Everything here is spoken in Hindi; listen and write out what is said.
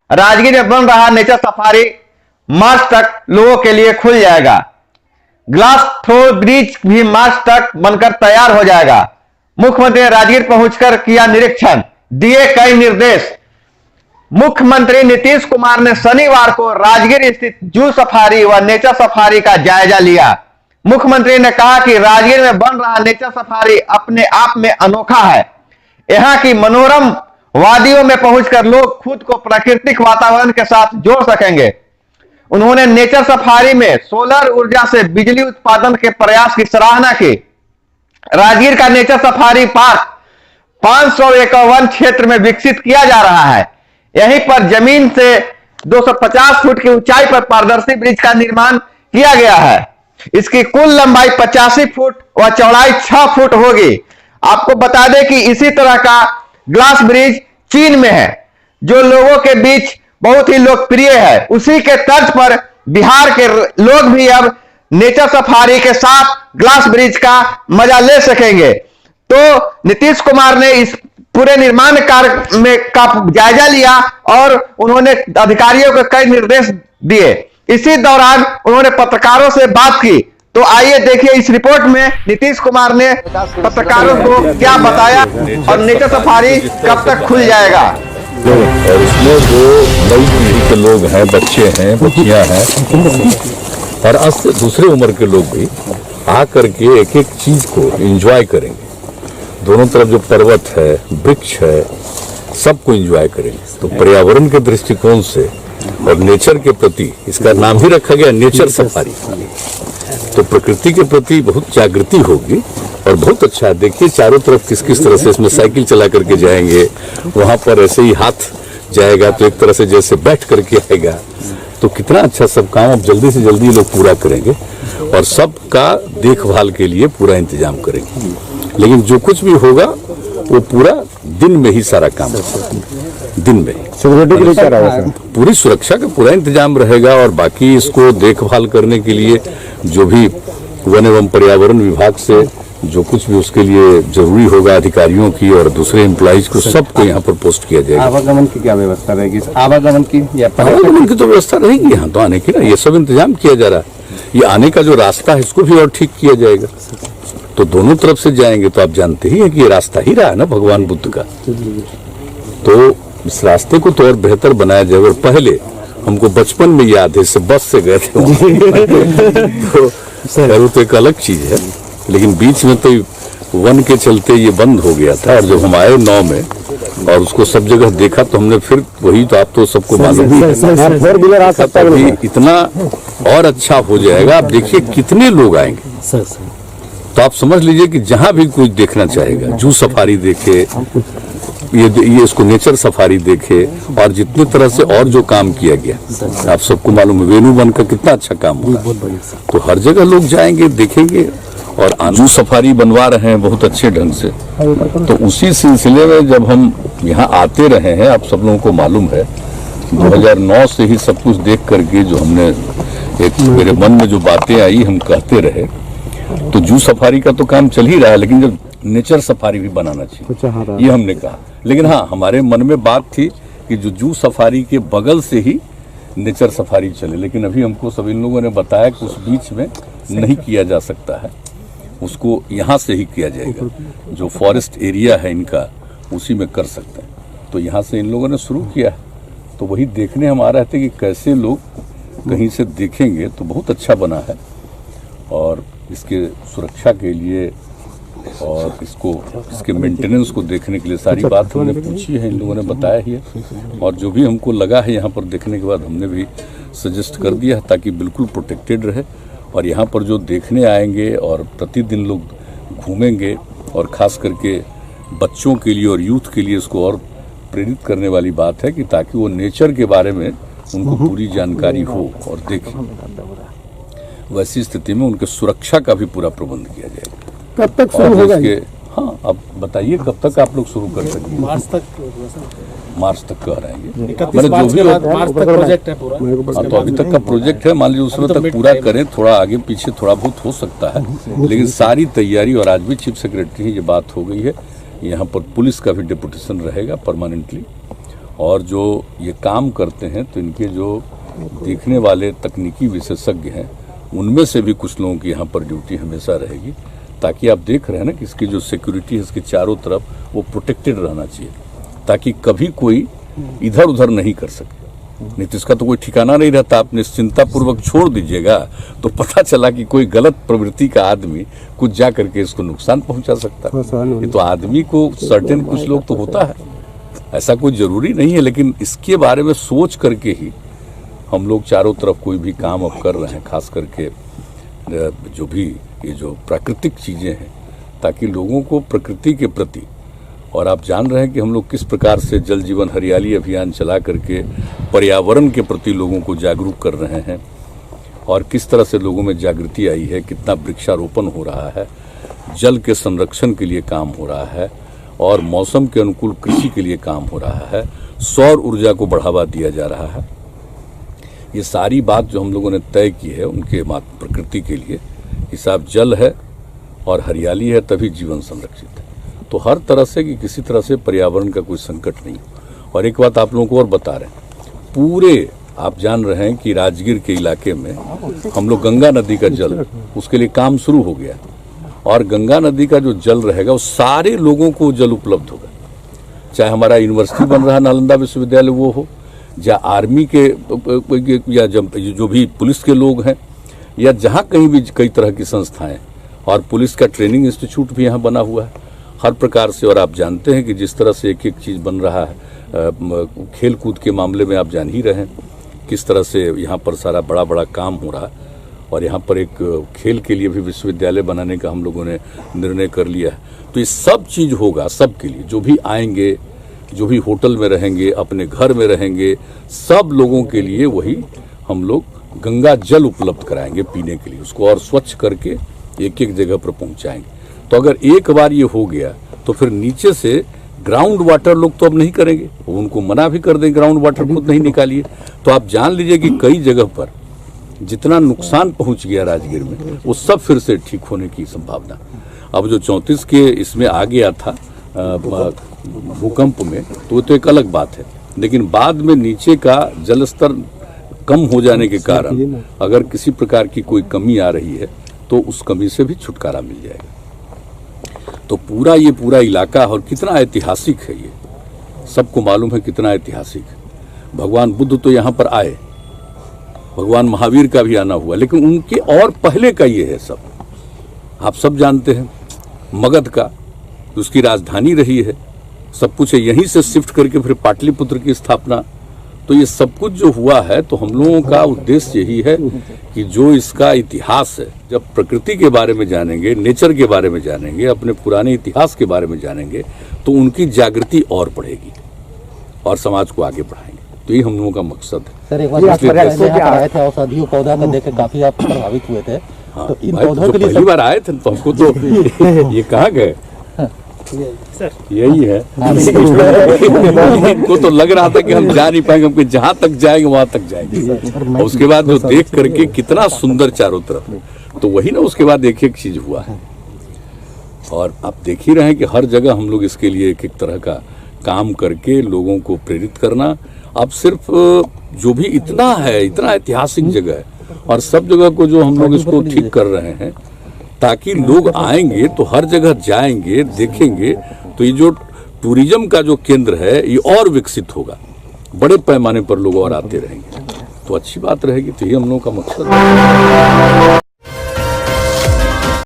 राजगीर में बन रहा नेचर सफारी मार्च तक लोगों के लिए खुल जाएगा। ग्लास थ्रो ब्रिज भी मार्च तक बनकर तैयार हो जाएगा। मुख्यमंत्री ने राजगीर पहुंचकर किया निरीक्षण, दिए कई निर्देश। मुख्यमंत्री नीतीश कुमार ने शनिवार को राजगीर स्थित जू सफारी व नेचर सफारी का जायजा लिया। मुख्यमंत्री ने कहा कि राजगीर में बन रहा नेचर सफारी अपने आप में अनोखा है। यहां की मनोरम वादियों में पहुंचकर लोग खुद को प्राकृतिक वातावरण के साथ जोड़ सकेंगे। उन्होंने नेचर सफारी में सोलर ऊर्जा से बिजली उत्पादन के प्रयास की सराहना की। राजगीर का नेचर सफारी पार्क 500 एकड़ वन क्षेत्र में विकसित किया जा रहा है। यहीं पर जमीन से 250 फुट की ऊंचाई पर पारदर्शी ब्रिज का निर्माण किया गया है। इसकी कुल लंबाई 85 फुट व चौड़ाई 6 फुट होगी। आपको बता दें कि इसी तरह का ग्लास ब्रिज चीन में है, जो लोगों के बीच बहुत ही लोकप्रिय है। उसी के तर्ज पर बिहार के लोग भी अब नेचर सफारी के साथ ग्लास ब्रिज का मजा ले सकेंगे। तो नीतीश कुमार ने इस पूरे निर्माण कार्य में का जायजा लिया और उन्होंने अधिकारियों को कई निर्देश दिए। इसी दौरान उन्होंने पत्रकारों से बात की। तो आइए देखिए इस रिपोर्ट में नीतीश कुमार ने पत्रकारों को क्या बताया और नेचर सफारी कब तक खुल जाएगा। और इसमें जो नई पीढ़ी के लोग हैं, बच्चे हैं, बच्चियां हैं और आज से दूसरे उम्र के लोग भी आकर के एक एक चीज को एंजॉय करेंगे। दोनों तरफ जो पर्वत है, वृक्ष है, सबको एंजॉय करेंगे। तो पर्यावरण के दृष्टिकोण से और नेचर के प्रति इसका नाम ही रखा गया नेचर सफारी। तो प्रकृति के प्रति बहुत जागृति होगी और बहुत अच्छा है। देखिए चारों तरफ किस किस तरह से इसमें साइकिल चला करके जाएंगे, वहां पर ऐसे ही हाथ जाएगा तो एक तरह से जैसे बैठ करके आएगा। तो कितना अच्छा सब काम अब जल्दी से जल्दी लोग पूरा करेंगे और सबका देखभाल के लिए पूरा इंतजाम करेंगे। लेकिन जो कुछ भी होगा वो पूरा दिन में ही सारा काम होगा, दिन में सिक्योरिटी के लिए क्या रहेगा, पूरी सुरक्षा का पूरा इंतजाम रहेगा। और बाकी इसको देखभाल करने के लिए जो भी वन एवं पर्यावरण विभाग से जो कुछ भी उसके लिए जरूरी होगा, अधिकारियों की और दूसरे एम्प्लॉइज को सबको यहाँ पर पोस्ट किया जाएगा। आवागमन की क्या व्यवस्था रहेगी? आवागमन की तो व्यवस्था रहेगी यहाँ तो आने की ना, ये सब इंतजाम किया जा रहा है। ये आने का जो रास्ता है इसको भी और ठीक किया जाएगा। तो दोनों तरफ से जाएंगे तो आप जानते ही हैं कि ये रास्ता ही रहा है ना भगवान बुद्ध का। तो इस रास्ते को तो और बेहतर बनाया जाए। और पहले हमको बचपन में याद है से बस से गए थे तो एक अलग चीज है। लेकिन बीच में तो वन के चलते ये बंद हो गया था और जब हम आए 9 में और उसको सब जगह देखा तो हमने फिर वही तो आप तो सबको मालूम ही है इतना और अच्छा हो जाएगा। आप देखिए कितने लोग आएंगे। तो आप समझ लीजिए कि जहां भी कोई देखना चाहेगा, जू सफारी देखे, ये इसको नेचर सफारी देखे और जितने तरह से और जो काम किया गया आप सबको मालूम है। वेणु वन का कितना अच्छा काम हुआ। तो हर जगह लोग जाएंगे, देखेंगे और जू सफारी बनवा रहे हैं बहुत अच्छे ढंग से। तो उसी सिलसिले में जब हम यहाँ आते रहे हैं, आप सब लोगों को मालूम है 2009 से ही सब कुछ देख करके जो हमने एक मेरे मन में जो बातें आई हम कहते रहे। तो जू सफारी का तो काम चल ही रहा है, लेकिन जब नेचर सफारी भी बनाना चाहिए ये हमने कहा। लेकिन हाँ, हमारे मन में बात थी कि जो जू सफारी के बगल से ही नेचर सफारी चले। लेकिन अभी हमको सब इन लोगों ने बताया कि उस बीच में नहीं किया जा सकता है, उसको यहाँ से ही किया जाएगा। जो फॉरेस्ट एरिया है इनका उसी में कर सकते हैं। तो यहाँ से इन लोगों ने शुरू किया है। तो वही देखने हम आ रहे थे कि कैसे लोग कहीं से देखेंगे। तो बहुत अच्छा बना है और इसके सुरक्षा के लिए और इसके मेंटेनेंस को देखने के लिए सारी बात हमने पूछी है, इन लोगों ने बताया ही है। और जो भी हमको लगा है यहाँ पर देखने के बाद हमने भी सजेस्ट कर दिया है ताकि बिल्कुल प्रोटेक्टेड रहे। और यहाँ पर जो देखने आएंगे और प्रतिदिन लोग घूमेंगे और ख़ास करके बच्चों के लिए और यूथ के लिए इसको और प्रेरित करने वाली बात है कि ताकि वो नेचर के बारे में उनको पूरी जानकारी हो और देखें। वैसी स्थिति में उनके सुरक्षा का भी पूरा प्रबंध किया जाएगा। कब तक शुरू होगा? हाँ, आप बताइए कब तक आप लोग शुरू कर सकेंगे? मार्च तक कह रहे हैं। मार्च तक प्रोजेक्ट है पूरा। तो अभी तक का प्रोजेक्ट है, मान लीजिए उसमें तक पूरा करें। थोड़ा आगे पीछे थोड़ा बहुत हो सकता है, लेकिन सारी तैयारी। और आज भी चीफ सेक्रेटरी ये बात हो गई है, यहाँ पर पुलिस का भी डिप्यूटेशन रहेगा परमानेंटली। और जो ये काम करते हैं तो इनके जो देखने वाले तकनीकी विशेषज्ञ हैं उनमें से भी कुछ लोगों की यहाँ पर ड्यूटी हमेशा रहेगी, ताकि आप देख रहे हैं ना कि इसकी जो सिक्योरिटी है इसके चारों तरफ वो प्रोटेक्टेड रहना चाहिए, ताकि कभी कोई इधर उधर नहीं कर सके। नहीं तो इसका तो कोई ठिकाना नहीं रहता। आप निश्चिंतापूर्वक छोड़ दीजिएगा तो पता चला कि कोई गलत प्रवृत्ति का आदमी कुछ जा करके इसको नुकसान पहुंचा सकता है। ये तो आदमी को सर्टेन कुछ लोग तो होता है, ऐसा कोई जरूरी नहीं है, लेकिन इसके बारे में सोच करके ही हम लोग चारों तरफ कोई भी काम अब कर रहे हैं, खास करके जो भी ये जो प्राकृतिक चीजें हैं, ताकि लोगों को प्रकृति के प्रति, और आप जान रहे हैं कि हम लोग किस प्रकार से जल जीवन हरियाली अभियान चला करके पर्यावरण के प्रति लोगों को जागरूक कर रहे हैं, और किस तरह से लोगों में जागृति आई है, कितना वृक्षारोपण हो रहा है, जल के संरक्षण के लिए काम हो रहा है, और मौसम के अनुकूल कृषि के लिए काम हो रहा है, सौर ऊर्जा को बढ़ावा दिया जा रहा है। ये सारी बात जो हम लोगों ने तय की है उनके प्रकृति के लिए, हिसाब जल है और हरियाली है तभी जीवन संरक्षित है। तो हर तरह से कि किसी तरह से पर्यावरण का कोई संकट नहीं। और एक बात आप लोगों को और बता रहे हैं, पूरे आप जान रहे हैं कि राजगीर के इलाके में हम लोग गंगा नदी का जल, उसके लिए काम शुरू हो गया, और गंगा नदी का जो जल रहेगा वो सारे लोगों को जल उपलब्ध होगा, चाहे हमारा यूनिवर्सिटी बन रहा नालंदा विश्वविद्यालय वो हो, या आर्मी के या जो भी पुलिस के लोग हैं, या जहाँ कहीं भी कई तरह की संस्थाएं, और पुलिस का ट्रेनिंग इंस्टीट्यूट भी यहाँ बना हुआ है हर प्रकार से। और आप जानते हैं कि जिस तरह से एक एक चीज़ बन रहा है, खेल कूद के मामले में आप जान ही रहे हैं किस तरह से यहाँ पर सारा बड़ा बड़ा काम हो रहा है, और यहाँ पर एक खेल के लिए भी विश्वविद्यालय बनाने का हम लोगों ने निर्णय कर लिया है। तो ये सब चीज़ होगा सबके लिए, जो भी आएंगे, जो भी होटल में रहेंगे, अपने घर में रहेंगे, सब लोगों के लिए वही हम लोग गंगा जल उपलब्ध कराएंगे पीने के लिए, उसको और स्वच्छ करके एक एक जगह पर पहुंचाएंगे। तो अगर एक बार ये हो गया तो फिर नीचे से ग्राउंड वाटर लोग तो अब नहीं करेंगे, उनको मना भी कर दें ग्राउंड वाटर खुद नहीं निकालिए। तो आप जान लीजिए कि कई जगह पर जितना नुकसान पहुंच गया राजगीर में, वो सब फिर से ठीक होने की संभावना। अब जो 34 के इसमें आ गया था भूकंप में, तो वो तो एक अलग बात है, लेकिन बाद में नीचे का जल स्तर कम हो जाने के कारण अगर किसी प्रकार की कोई कमी आ रही है तो उस कमी से भी छुटकारा मिल जाएगा। तो ये पूरा इलाका, और कितना ऐतिहासिक है ये, सबको मालूम है कितना ऐतिहासिक है। भगवान बुद्ध तो यहाँ पर आए, भगवान महावीर का भी आना हुआ, लेकिन उनके और पहले का ये है सब। आप सब जानते हैं मगध का उसकी राजधानी रही है, सब कुछ यहीं से शिफ्ट करके फिर पाटलिपुत्र की स्थापना। तो ये सब कुछ जो हुआ है, तो हम लोगों का उद्देश्य यही है कि जो इसका इतिहास है, जब प्रकृति के बारे में जानेंगे, नेचर के बारे में जानेंगे, अपने पुराने इतिहास के बारे में जानेंगे, तो उनकी जागृति और बढ़ेगी और समाज को आगे बढ़ाएंगे। तो ये हम लोगों का मकसद है। सर, एक बार आए थे औषधियों पौधा को देख के काफी आप प्रभावित हुए थे। हाँ, तो इन पौधों के लिए पहली बार आए थे तो हमको तो ये कहाँ गए, यही है। इनको तो लग रहा था कि हम जा नहीं पाएंगे, हम जहां तक जाएंगे वहां तक जाएंगे। और उसके बाद जो देख करके कितना सुंदर चारों तरफ, तो वही ना उसके बाद एक एक चीज हुआ है। और आप देख ही रहे हैं कि हर जगह हम लोग इसके लिए एक एक तरह का काम करके लोगों को प्रेरित करना। अब सिर्फ जो भी इतना है, इतना ऐतिहासिक जगह है, और सब जगह को जो हम लोग इसको ठीक कर रहे हैं, ताकि लोग आएंगे तो हर जगह जाएंगे, देखेंगे, तो ये जो टूरिज्म का जो केंद्र है ये और विकसित होगा, बड़े पैमाने पर लोग और आते रहेंगे, तो अच्छी बात रहेगी। तो ये हम लोगों का मकसद है।